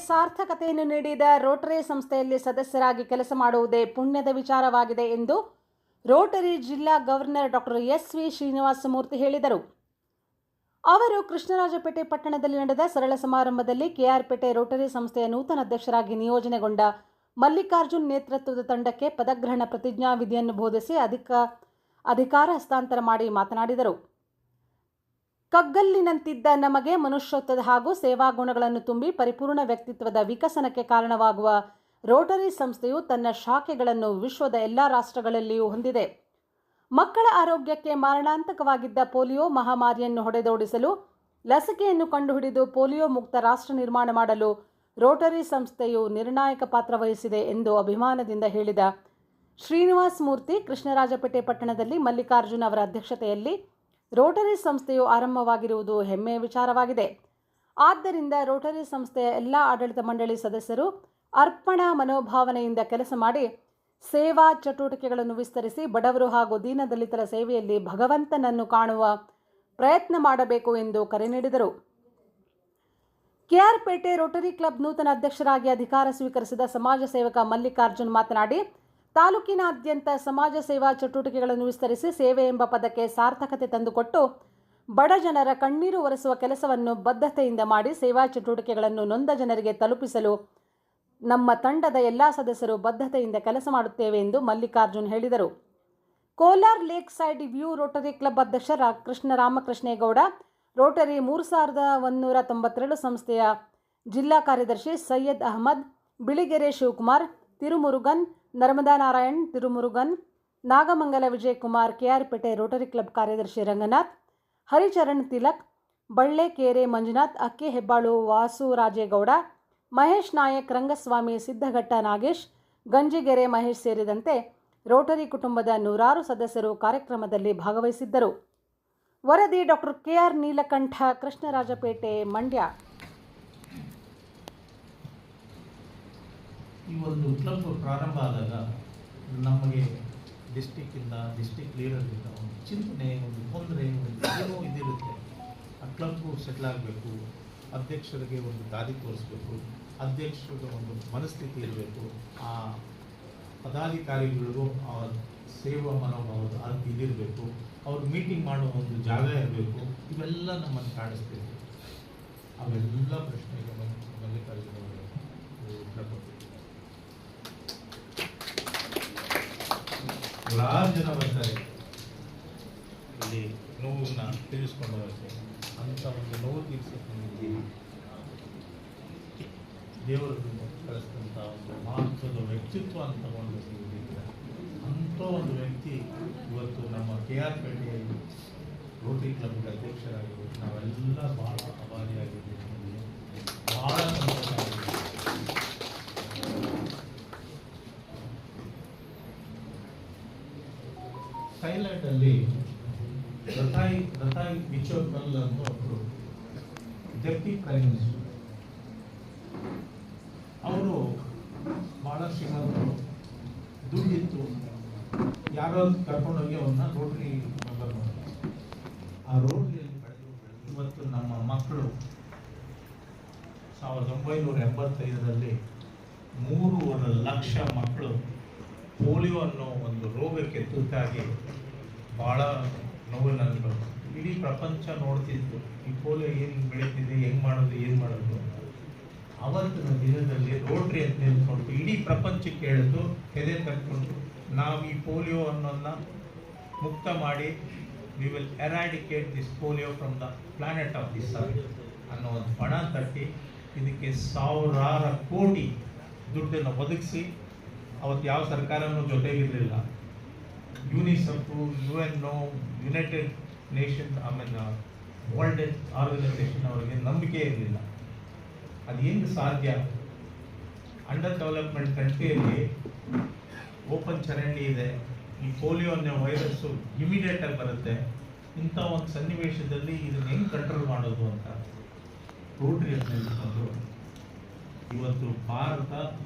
ಸಾರ್ಥಕತೆಯನ್ನು ನೀಡಿದ ರೋಟರಿ ಸಂಸ್ಥೆಯಲ್ಲಿ ಸದಸ್ಯರಾಗಿ ಕೆಲಸ ಮಾಡುವುದೇ ಪುಣ್ಯದ ವಿಚಾರವಾಗಿದೆ ಎಂದು ರೋಟರಿ ಜಿಲ್ಲಾ ಗವರ್ನರ್ ಡಾಕ್ಟರ್ ಎಸ್.ವಿ. ಶ್ರೀನಿವಾಸಮೂರ್ತಿ ಹೇಳಿದರು. ಅವರು ಕೃಷ್ಣರಾಜಪೇಟೆ ಪಟ್ಟಣದಲ್ಲಿ ನಡೆದ ಸರಳ ಸಮಾರಂಭದಲ್ಲಿ ಕೆಆರ್ಪೇಟೆ ರೋಟರಿ ಸಂಸ್ಥೆಯ ನೂತನ ಅಧ್ಯಕ್ಷರಾಗಿ ನಿಯೋಜನೆಗೊಂಡ ಮಲ್ಲಿಕಾರ್ಜುನ್ ನೇತೃತ್ವದ ತಂಡಕ್ಕೆ ಪದಗ್ರಹಣ ಪ್ರತಿಜ್ಞಾ ವಿಧಿಯನ್ನು ಬೋಧಿಸಿ ಅಧಿಕಾರ ಹಸ್ತಾಂತರ ಮಾಡಿ ಮಾತನಾಡಿದರು. ಕಗ್ಗಲ್ಲಿನಂತಿದ್ದ ನಮಗೆ ಮನುಷ್ಯೋತ್ತದ ಹಾಗೂ ಸೇವಾ ಗುಣಗಳನ್ನು ತುಂಬಿ ಪರಿಪೂರ್ಣ ವ್ಯಕ್ತಿತ್ವದ ವಿಕಸನಕ್ಕೆ ಕಾರಣವಾಗುವ ರೋಟರಿ ಸಂಸ್ಥೆಯು ತನ್ನ ಶಾಖೆಗಳನ್ನು ವಿಶ್ವದ ಎಲ್ಲ ರಾಷ್ಟ್ರಗಳಲ್ಲಿಯೂ ಹೊಂದಿದೆ. ಮಕ್ಕಳ ಆರೋಗ್ಯಕ್ಕೆ ಮಾರಣಾಂತಕವಾಗಿದ್ದ ಪೋಲಿಯೋ ಮಹಾಮಾರಿಯನ್ನು ಹೊಡೆದೋಡಿಸಲು ಲಸಿಕೆಯನ್ನು ಕಂಡುಹಿಡಿದು ಪೋಲಿಯೋ ಮುಕ್ತ ರಾಷ್ಟ್ರ ನಿರ್ಮಾಣ ಮಾಡಲು ರೋಟರಿ ಸಂಸ್ಥೆಯು ನಿರ್ಣಾಯಕ ಪಾತ್ರ ವಹಿಸಿದೆ ಎಂದು ಅಭಿಮಾನದಿಂದ ಹೇಳಿದ ಶ್ರೀನಿವಾಸ ಮೂರ್ತಿ, ಕೃಷ್ಣರಾಜಪೇಟೆ ಪಟ್ಟಣದಲ್ಲಿ ಮಲ್ಲಿಕಾರ್ಜುನ್ ಅವರ ಅಧ್ಯಕ್ಷತೆಯಲ್ಲಿ ರೋಟರಿ ಸಂಸ್ಥೆಯು ಆರಂಭವಾಗಿರುವುದು ಹೆಮ್ಮೆಯ ವಿಚಾರವಾಗಿದೆ. ಆದ್ದರಿಂದ ರೋಟರಿ ಸಂಸ್ಥೆಯ ಎಲ್ಲ ಆಡಳಿತ ಮಂಡಳಿ ಸದಸ್ಯರು ಅರ್ಪಣಾ ಮನೋಭಾವನೆಯಿಂದ ಕೆಲಸ ಮಾಡಿ ಸೇವಾ ಚಟುವಟಿಕೆಗಳನ್ನು ವಿಸ್ತರಿಸಿ ಬಡವರು ಹಾಗೂ ದೀನದಲಿತರ ಸೇವೆಯಲ್ಲಿ ಭಗವಂತನನ್ನು ಕಾಣುವ ಪ್ರಯತ್ನ ಮಾಡಬೇಕು ಎಂದು ಕರೆ ನೀಡಿದರು. ಕೆಆರ್ಪೇಟೆ ರೋಟರಿ ಕ್ಲಬ್ ನೂತನ ಅಧ್ಯಕ್ಷರಾಗಿ ಅಧಿಕಾರ ಸ್ವೀಕರಿಸಿದ ಸಮಾಜ ಸೇವಕ ಮಲ್ಲಿಕಾರ್ಜುನ್ ಮಾತನಾಡಿ, ತಾಲೂಕಿನಾದ್ಯಂತ ಸಮಾಜ ಸೇವಾ ಚಟುವಟಿಕೆಗಳನ್ನು ವಿಸ್ತರಿಸಿ ಸೇವೆ ಎಂಬ ಪದಕ್ಕೆ ಸಾರ್ಥಕತೆ ತಂದುಕೊಟ್ಟು ಬಡ ಜನರ ಕಣ್ಣೀರು ಒರೆಸುವ ಕೆಲಸವನ್ನು ಬದ್ಧತೆಯಿಂದ ಮಾಡಿ ಸೇವಾ ಚಟುವಟಿಕೆಗಳನ್ನು ನೊಂದ ಜನರಿಗೆ ತಲುಪಿಸಲು ನಮ್ಮ ತಂಡದ ಎಲ್ಲ ಸದಸ್ಯರು ಬದ್ಧತೆಯಿಂದ ಕೆಲಸ ಮಾಡುತ್ತೇವೆ ಎಂದು ಮಲ್ಲಿಕಾರ್ಜುನ್ ಹೇಳಿದರು. Kolar lake side view Rotary club ಅಧ್ಯಕ್ಷ ಕೃಷ್ಣ ರಾಮಕೃಷ್ಣೇಗೌಡ, ರೋಟರಿ 3192 ಸಂಸ್ಥೆಯ ಜಿಲ್ಲಾ ಕಾರ್ಯದರ್ಶಿ ಸೈಯದ್ ಅಹಮದ್, ಬಿಳಿಗೆರೆ ಶಿವಕುಮಾರ್, ತಿರುಮುರುಗನ್, ನರ್ಮದಾ ನಾರಾಯಣ್ ತಿರುಮುರುಗನ್, ನಾಗಮಂಗಲ ವಿಜಯಕುಮಾರ್, ಕೆಆರ್ಪೇಟೆ ರೋಟರಿ ಕ್ಲಬ್ ಕಾರ್ಯದರ್ಶಿ ರಂಗನಾಥ್, ಹರಿಚರಣ್ ತಿಲಕ್, ಬಳ್ಳೆಕೆರೆ ಮಂಜುನಾಥ್, ಅಕ್ಕಿ ಹೆಬ್ಬಾಳು ವಾಸು ರಾಜೇಗೌಡ, ಮಹೇಶ್ ನಾಯಕ್, ರಂಗಸ್ವಾಮಿ, ಸಿದ್ದಘಟ್ಟ ನಾಗೇಶ್, ಗಂಜಿಗೆರೆ ಮಹೇಶ್ ಸೇರಿದಂತೆ ರೋಟರಿ ಕುಟುಂಬದ ನೂರಾರು ಸದಸ್ಯರು ಕಾರ್ಯಕ್ರಮದಲ್ಲಿ ಭಾಗವಹಿಸಿದ್ದರು. ವರದಿ ಡಾಕ್ಟರ್ ಕೆಆರ್ ನೀಲಕಂಠ, ಕೃಷ್ಣರಾಜಪೇಟೆ, ಮಂಡ್ಯ. ಈ ಒಂದು ಕ್ಲಬ್ ಪ್ರಾರಂಭ ಆದಾಗ ನಮಗೆ ಡಿಸ್ಟಿಕ್ ಲೀಡರ್ಗಿಂದ ಒಂದು ಚಿಂತನೆ, ಒಂದು ತೊಂದರೆ, ಏನೋ ಇದಿರುತ್ತೆ. ಆ ಕ್ಲಬ್ಗು ಸೆಟ್ಲ್ ಆಗಬೇಕು, ಅಧ್ಯಕ್ಷರಿಗೆ ಒಂದು ದಾರಿ ತೋರಿಸ್ಬೇಕು, ಅಧ್ಯಕ್ಷರಿಗೆ ಒಂದು ಮನಸ್ಥಿತಿ ಇರಬೇಕು, ಆ ಪದಾಧಿಕಾರಿಗಳಿಗೂ ಆ ಸೇವಾ ಮನೋಭಾವದ ಅದು ಇದಿರಬೇಕು, ಅವ್ರು ಮೀಟಿಂಗ್ ಮಾಡೋ ಒಂದು ಜಾಗ ಇರಬೇಕು. ಇವೆಲ್ಲ ನಮ್ಮನ್ನು ಕಾಣಿಸ್ತೀವಿ. ಅವೆಲ್ಲ ಪ್ರಶ್ನೆಗೆ ಮಲ್ಲಿಕಾರ್ಜುನ ಅವರು ಉತ್ತರ ಕೊಟ್ಟಿದ್ದಾರೆ. ನೂರಾರು ಜನ ಬರ್ತಾರೆ ಇಲ್ಲಿ ನೋವನ್ನ ತಿಳಿಸ್ಕೊಂಡು ಹೋಗ್ತಾರೆ. ಅಂತ ಒಂದು ನೋವು ತೀರಿಸಿಕೊಂಡು ದೇವರನ್ನು ಕಳಿಸಿದಂಥ ಒಂದು ಮಹತ್ವದ ವ್ಯಕ್ತಿತ್ವ ಅಂತ ಒಂದು ಸಿಗುತ್ತಿದೆ. ಅಂಥ ಒಂದು ವ್ಯಕ್ತಿ ಇವತ್ತು ನಮ್ಮ ಕೆಆರ್ಪೇಟೆ ರೋಟರಿ ಕ್ಲಬ್ಗೆ ಅಧ್ಯಕ್ಷರಾಗಿ ನಾವೆಲ್ಲ ಭಾಳ ಅಭಾರಿಯಾಗಿದ್ದೀವಿ, ಭಾಳ ಸಂತೋಷ ಆಗಿದೆ. ಥೈಲ್ಯಾಂಡಲ್ಲಿ ರಥಾಯಿ ಬಿಚೋಕಲ್ ಅಂತ ಒಬ್ಬರು ಡೆಪ್ಟಿ ಪ್ರೈಮ್ ಮಿನಿಸ್ಟರ್, ಅವರು ಭಾಳ ಶ್ರೀಮಂತರು, ದುಡ್ಡಿತ್ತು, ಯಾರೋ ಕರ್ಕೊಂಡೋಗಿ ಅವ್ರನ್ನ ರೋಟರಿ ಮೆಂಬರ್ ಮಾಡ್ತಾರೆ. ಆ ರೋಟರಿಯಲ್ಲಿ ಬೆಳೆದು ಇವತ್ತು ನಮ್ಮ ಮಕ್ಕಳು 1985ರಲ್ಲಿ 3.5 ಲಕ್ಷ ಮಕ್ಕಳು ಪೋಲಿಯೋ ಅನ್ನೋ ಒಂದು ರೋಗಕ್ಕೆ ತುತ್ತಾಗಿ ಭಾಳ ನೋವನ್ನು ಅನುಭವಿಸ್ತಾರೆ. ಇಡೀ ಪ್ರಪಂಚ ನೋಡ್ತಿತ್ತು ಈ ಪೋಲಿಯೋ ಏನು ಬೆಳೀತಿದೆ, ಏನು ಮಾಡೋದು. ಅವತ್ತಿನ ದಿನದಲ್ಲಿ ರೋಟರಿ ಅಂತ ನಿಂತ್ಕೊಂಡು ಇಡೀ ಪ್ರಪಂಚಕ್ಕೆ ಹೇಳಿದ್ದು, ಹೆದೆ ತಕ್ಕೊಂಡು ನಾವು ಈ ಪೋಲಿಯೋ ಅನ್ನೋದನ್ನ ಮುಕ್ತ ಮಾಡಿ we will eradicate this polio from the planet of the sun ಅನ್ನೋ ಒಂದು ಬಣ ತಟ್ಟಿ ಇದಕ್ಕೆ ಸಾವಿರಾರು ಕೋಟಿ ದುಡ್ಡನ್ನು ಒದಗಿಸಿ, ಅವತ್ತು ಯಾವ ಸರ್ಕಾರನೂ ಜೊತೆಗಿರಲಿಲ್ಲ. ಯುನಿಸೆಫು, UN, ಯುನೈಟೆಡ್ ನೇಷನ್, ಆಮೇಲೆ ವರ್ಲ್ಡ್ ಹೆಲ್ತ್ ಆರ್ಗನೈಸೇಷನ್ ಅವರಿಗೆ ನಂಬಿಕೆ ಇರಲಿಲ್ಲ. ಅದು ಹೆಂಗೆ ಸಾಧ್ಯ? ಅಂಡರ್ ಡೆವಲಪ್ಮೆಂಟ್ ಕಂಟ್ರಿಯಲ್ಲಿ ಓಪನ್ ಚರಂಡಿ ಇದೆ, ಈ ಪೋಲಿಯೋ ಅನ್ನೋ ವೈರಸ್ಸು ಇಮಿಡಿಯೇಟಾಗಿ ಬರುತ್ತೆ. ಇಂಥ ಒಂದು ಸನ್ನಿವೇಶದಲ್ಲಿ ಇದನ್ನು ಹೆಂಗೆ ಕಂಟ್ರೋಲ್ ಮಾಡೋದು ಅಂತ ರೋಟರಿ ನಿಂತ್ಕೊಂಡು ಇವತ್ತು ಭಾರತ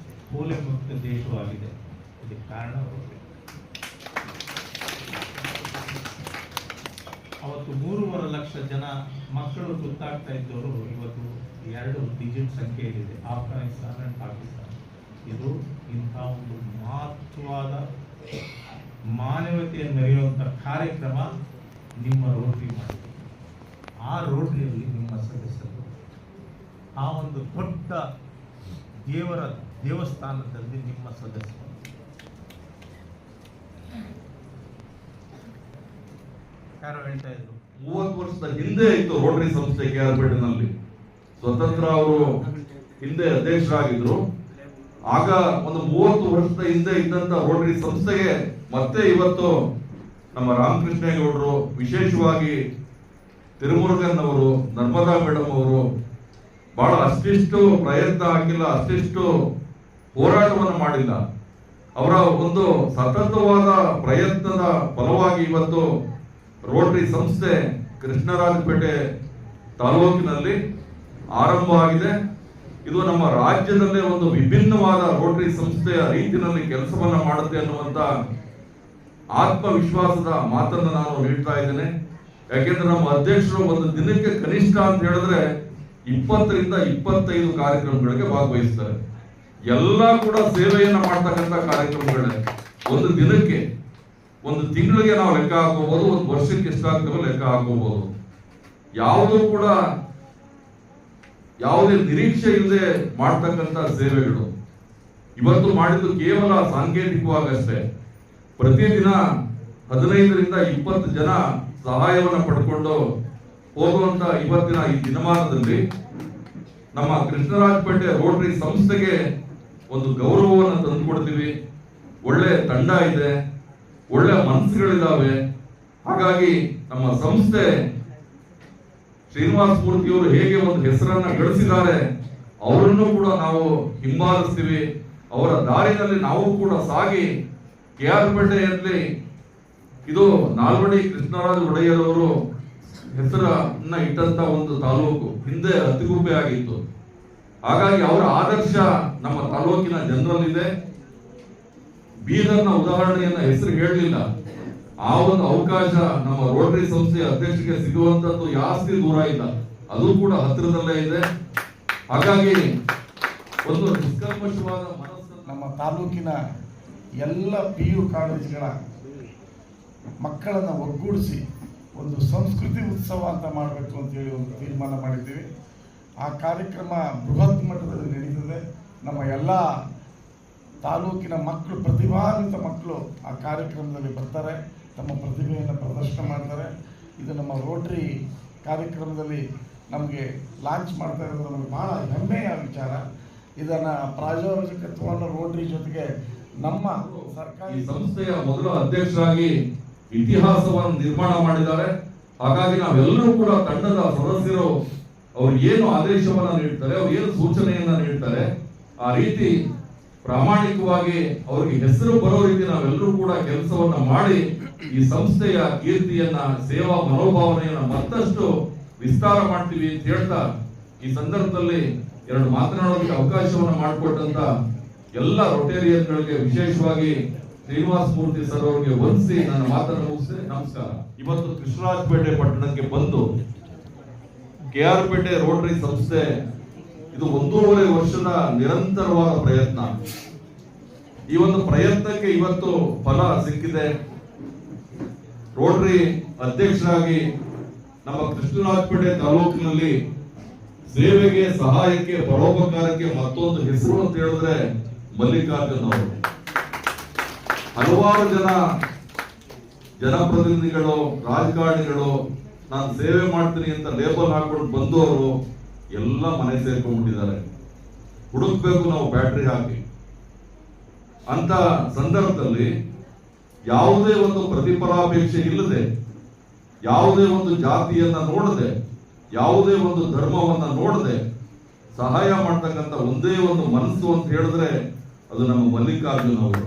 ಪೋಲಿಯೋ ಮುಕ್ತ ದೇಶವಾಗಿದೆ. ಇದಕ್ಕೆ ಕಾರಣ ರೋಟರಿ. ಅವತ್ತು 3.5 ಲಕ್ಷ ಜನ ಮಕ್ಕಳು ತುತ್ತಾಗ್ತಾ ಇದ್ದವರು ಇವತ್ತು 2 ಡಿಜಿಟ್ ಸಂಖ್ಯೆಯಲ್ಲಿದೆ, ಆಫ್ಘಾನಿಸ್ತಾನ ಅಂಡ್ ಪಾಕಿಸ್ತಾನ. ಇದು ಇಂಥ ಒಂದು ಮಹತ್ವವಾದ ಮಾನವತೆಯನ್ನು ಮೆರೆಯುವಂಥ ಕಾರ್ಯಕ್ರಮ ನಿಮ್ಮ ರೋಟರಿ ಮಾಡಿದೆ. ಆ ರೋಟರಿಯಲ್ಲಿ ನಿಮ್ಮ ಸದಸ್ಯರು ಆ ಒಂದು ದೊಡ್ಡ ದೇವರ ದೇವಸ್ಥಾನದಲ್ಲಿ ನಿಮ್ಮ ಸದಸ್ಯರು ಯಾರೋ ಹೇಳ್ತಾ ಇದ್ರು 30 ವರ್ಷದ ಹಿಂದೆ ಇತ್ತು ರೋಟರಿ ಸಂಸ್ಥೆ KR-ಪೇಟೆನಲ್ಲಿ. ಸ್ವತಂತ್ರ ಅವರು ಹಿಂದೆ ಅಧ್ಯಕ್ಷರಾಗಿದ್ರು. ಆಗ ಒಂದು 30 ವರ್ಷದ ಹಿಂದೆ ಇದ್ದಂತ ರೋಟರಿ ಸಂಸ್ಥೆಗೆ ಮತ್ತೆ ಇವತ್ತು ನಮ್ಮ ರಾಮಕೃಷ್ಣೇಗೌಡರು, ವಿಶೇಷವಾಗಿ ತಿರುಮುರುಗನ್ ಅವರು, ನರ್ಮದಾ ಮೇಡಮ್ ಅವರು ಬಹಳ ಅಷ್ಟಿಷ್ಟು ಪ್ರಯತ್ನ ಹಾಕಿಲ್ಲ, ಅಷ್ಟಿಷ್ಟು ಹೋರಾಟವನ್ನು ಮಾಡಿಲ್ಲ. ಅವರ ಒಂದು ಸತತವಾದ ಪ್ರಯತ್ನದ ಫಲವಾಗಿ ಇವತ್ತು ರೋಟರಿ ಸಂಸ್ಥೆ ಕೃಷ್ಣರಾಜಪೇಟೆ ತಾಲೂಕಿನಲ್ಲಿ ಆರಂಭ ಆಗಿದೆ. ಇದು ನಮ್ಮ ರಾಜ್ಯದಲ್ಲೇ ಒಂದು ವಿಭಿನ್ನವಾದ ರೋಟರಿ ಸಂಸ್ಥೆಯ ರೀತಿಯಲ್ಲಿ ಕೆಲಸವನ್ನ ಮಾಡುತ್ತೆ ಅನ್ನುವಂತ ಆತ್ಮವಿಶ್ವಾಸದ ಮಾತನ್ನು ನಾನು ನೀಡ್ತಾ ಇದ್ದೇನೆ. ಯಾಕೆಂದ್ರೆ ನಮ್ಮ ಅಧ್ಯಕ್ಷರು ಒಂದು ದಿನಕ್ಕೆ ಕನಿಷ್ಠ ಅಂತ ಹೇಳಿದ್ರೆ 20 ರಿಂದ 25 ಕಾರ್ಯಕ್ರಮಗಳಿಗೆ ಭಾಗವಹಿಸ್ತಾರೆ. ಎಲ್ಲ ಕೂಡ ಸೇವೆಯನ್ನ ಮಾಡ್ತಕ್ಕಂಥ ಕಾರ್ಯಕ್ರಮಗಳೇ. ಒಂದು ದಿನಕ್ಕೆ, ಒಂದು ತಿಂಗಳಿಗೆ ನಾವು ಲೆಕ್ಕ ಹಾಕೋಬಹುದು, ಒಂದು ವರ್ಷಕ್ಕೆ ಎಷ್ಟಾಗ್ತವೆ ಲೆಕ್ಕ ಹಾಕೋಬಹುದು. ಯಾವುದೂ ಕೂಡ ಯಾವುದೇ ನಿರೀಕ್ಷೆ ಇಲ್ಲದೆ ಮಾಡ್ತಕ್ಕಂಥ ಸೇವೆಗಳು. ಇವತ್ತು ಮಾಡಿದ್ದು ಕೇವಲ ಸಾಂಕೇತಿಕವಾಗಷ್ಟೇ. ಪ್ರತಿದಿನ 15 ರಿಂದ 20 ಜನ ಸಹಾಯವನ್ನು ಪಡ್ಕೊಂಡು ಹೋಗುವಂತ ಇವತ್ತಿನ ಈ ದಿನಮಾನದಲ್ಲಿ ನಮ್ಮ ಕೃಷ್ಣರಾಜಪೇಟೆ ರೋಟರಿ ಸಂಸ್ಥೆಗೆ ಒಂದು ಗೌರವವನ್ನು ತಂದುಕೊಡ್ತೀವಿ. ಒಳ್ಳೆ ತಂಡ ಇದೆ, ಒಳ್ಳೆ ಮನಸ್ಸುಗಳಿದ್ದಾವೆ. ಹಾಗಾಗಿ ನಮ್ಮ ಸಂಸ್ಥೆ ಶ್ರೀನಿವಾಸ ಮೂರ್ತಿಯವರು ಹೇಗೆ ಒಂದು ಹೆಸರನ್ನ ಗಳಿಸಿದ್ದಾರೆ, ಅವರನ್ನು ಕೂಡ ನಾವು ಹಿಂಬಾಲಿಸ್ತೀವಿ. ಅವರ ದಾರಿನಲ್ಲಿ ನಾವು ಕೂಡ ಸಾಗಿ KR-ಪೇಟೆಯಲ್ಲಿ ಇದು ನಾಲ್ವಡಿ ಕೃಷ್ಣರಾಜ ಒಡೆಯರ್ ಅವರು ಹೆಸರನ್ನ ಇಟ್ಟಂತ ಒಂದು ತಾಲೂಕು, ಹಿಂದೆ ಅತಿಗುಪ್ಪೆ ಆಗಿತ್ತು. ಹಾಗಾಗಿ ಅವರ ಆದರ್ಶ ನಮ್ಮ ತಾಲೂಕಿನ ಜನರಲ್ಲಿದೆ. ಬೀದರ್ನ ಉದಾಹರಣೆಯನ್ನ ಹೆಸರು ಹೇಳಲಿಲ್ಲ. ಆ ಒಂದು ಅವಕಾಶ ನಮ್ಮ ರೋಟರಿ ಸಂಸ್ಥೆಯ ಅಧ್ಯಕ್ಷರಿಗೆ ಸಿಗುವಂತದ್ದು ಜಾಸ್ತಿ ದೂರ ಇಲ್ಲ, ಅದು ಕೂಡ ಹತ್ತಿರದಲ್ಲೇ ಇದೆ. ಹಾಗಾಗಿ ಒಂದು ನಿಷ್ಕಲ್ಮಶವಾದ ಮನಸ್ಸು ನಮ್ಮ ತಾಲೂಕಿನ ಎಲ್ಲ PU ಕಾಲೇಜುಗಳ ಮಕ್ಕಳನ್ನು ಒಗ್ಗೂಡಿಸಿ ಒಂದು ಸಂಸ್ಕೃತಿ ಉತ್ಸವ ಅಂತ ಮಾಡಬೇಕು ಅಂತೇಳಿ ಒಂದು ತೀರ್ಮಾನ ಮಾಡಿದ್ದೀವಿ. ಆ ಕಾರ್ಯಕ್ರಮ ಬೃಹತ್ ಮಟ್ಟದಲ್ಲಿ ನಡೀತದೆ. ನಮ್ಮ ಎಲ್ಲ ತಾಲೂಕಿನ ಮಕ್ಕಳು, ಪ್ರತಿಭಾನ್ವಿತ ಮಕ್ಕಳು ಆ ಕಾರ್ಯಕ್ರಮದಲ್ಲಿ ಬರ್ತಾರೆ, ತಮ್ಮ ಪ್ರತಿಭೆಯನ್ನು ಪ್ರದರ್ಶನ ಮಾಡ್ತಾರೆ. ಇದು ನಮ್ಮ ರೋಟರಿ ಕಾರ್ಯಕ್ರಮದಲ್ಲಿ ನಮಗೆ ಲಾಂಚ್ ಮಾಡ್ತಾ ಇರೋದು ನಮಗೆ ಬಹಳ ಹೆಮ್ಮೆಯ ವಿಚಾರ. ಇದನ್ನು ಪ್ರಾಯೋಜಕತ್ವವನ್ನು ರೋಟರಿ ಜೊತೆಗೆ ನಮ್ಮ ಸರ್ಕಾರಿ ಸಂಸ್ಥೆಯ ಮೊದಲ ಅಧ್ಯಕ್ಷರಾಗಿ ಇತಿಹಾಸವನ್ನು ನಿರ್ಮಾಣ ಮಾಡಿದ್ದಾರೆ. ಹಾಗಾಗಿ ನಾವೆಲ್ಲರೂ ಕೂಡ ತಂಡದ ಸದಸ್ಯರು ಅವ್ರು ಏನು ಆದೇಶವನ್ನ ನೀಡ್ತಾರೆ, ಅವ್ರು ಏನು ಸೂಚನೆಯನ್ನ ನೀಡ್ತಾರೆ, ಆ ರೀತಿ ಪ್ರಾಮಾಣಿಕವಾಗಿ ಅವರಿಗೆ ಹೆಸರು ಬರೋ ರೀತಿ ನಾವೆಲ್ಲರೂ ಕೂಡ ಕೆಲಸವನ್ನ ಮಾಡಿ ಈ ಸಂಸ್ಥೆಯ ಕೀರ್ತಿಯನ್ನ, ಸೇವಾ ಮನೋಭಾವನೆಯನ್ನ ಮತ್ತಷ್ಟು ವಿಸ್ತಾರ ಮಾಡ್ತೀವಿ ಅಂತ ಹೇಳ್ತಾ ಈ ಸಂದರ್ಭದಲ್ಲಿ 2 ಮಾತನಾಡೋದಕ್ಕೆ ಅವಕಾಶವನ್ನ ಮಾಡಿಕೊಟ್ಟಂತ ಎಲ್ಲ ರೊಟೇರಿಯನ್ಗಳಿಗೆ, ವಿಶೇಷವಾಗಿ ಶ್ರೀನಿವಾಸ ಮೂರ್ತಿ ಸರ್ ಅವರಿಗೆ ವಂದಿಸಿ ನನ್ನ ಮಾತನ್ನು ಮುಗಿಸ್ತೇನೆ. ನಮಸ್ಕಾರ. ಇವತ್ತು ಕೃಷ್ಣರಾಜಪೇಟೆ ಪಟ್ಟಣಕ್ಕೆ ಬಂದು KR-ಪೇಟೆ ರೋಟರಿ ಸಂಸ್ಥೆ ಇದು 1.5 ವರ್ಷದ ನಿರಂತರವಾದ ಪ್ರಯತ್ನ. ಈ ಒಂದು ಪ್ರಯತ್ನಕ್ಕೆ ಇವತ್ತು ಫಲ ಸಿಕ್ಕಿದೆ. ರೋಟರಿ ಅಧ್ಯಕ್ಷರಾಗಿ ನಮ್ಮ ಕೃಷ್ಣರಾಜಪೇಟೆ ತಾಲೂಕಿನಲ್ಲಿ ಸೇವೆಗೆ, ಸಹಾಯಕ್ಕೆ, ಪರೋಪಕಾರಕ್ಕೆ ಮತ್ತೊಂದು ಹೆಸರು ಅಂತ ಹೇಳಿದ್ರೆ ಮಲ್ಲಿಕಾರ್ಜುನ್ ಅವರು. ಹಲವಾರು ಜನ ಜನಪ್ರತಿನಿಧಿಗಳು, ರಾಜಕಾರಣಿಗಳು ನಾನು ಸೇವೆ ಮಾಡ್ತೀನಿ ಅಂತ ಲೇಬಲ್ ಹಾಕೊಂಡು ಬಂದವರು ಎಲ್ಲ ಮನೆ ಸೇರ್ಕೊಂಡ್ಬಿಟ್ಟಿದ್ದಾರೆ. ಹುಡುಕ್ಬೇಕು ನಾವು ಬ್ಯಾಟ್ರಿ ಹಾಕಿ. ಅಂತ ಸಂದರ್ಭದಲ್ಲಿ ಯಾವುದೇ ಒಂದು ಪ್ರತಿಫಲಾಪೇಕ್ಷೆ ಇಲ್ಲದೆ, ಯಾವುದೇ ಒಂದು ಜಾತಿಯನ್ನ ನೋಡದೆ, ಯಾವುದೇ ಒಂದು ಧರ್ಮವನ್ನ ನೋಡದೆ ಸಹಾಯ ಮಾಡ್ತಕ್ಕಂಥ ಒಂದೇ ಒಂದು ಮನಸ್ಸು ಅಂತ ಹೇಳಿದ್ರೆ ಅದು ನಮ್ಮ ಮಲ್ಲಿಕಾರ್ಜುನ್ ಅವರು.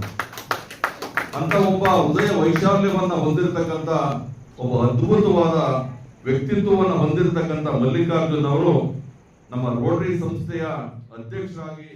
ಅಂತ ಒಬ್ಬ ಹೃದಯ ವೈಶಾಲ್ಯವನ್ನ ಹೊಂದಿರತಕ್ಕಂಥ ಒಬ್ಬ ಅದ್ಭುತವಾದ ವ್ಯಕ್ತಿತ್ವವನ್ನು ಹೊಂದಿರತಕ್ಕಂಥ ಮಲ್ಲಿಕಾರ್ಜುನ್ ಅವರು ನಮ್ಮ ರೋಟರಿ ಸಂಸ್ಥೆಯ ಅಧ್ಯಕ್ಷರಾಗಿ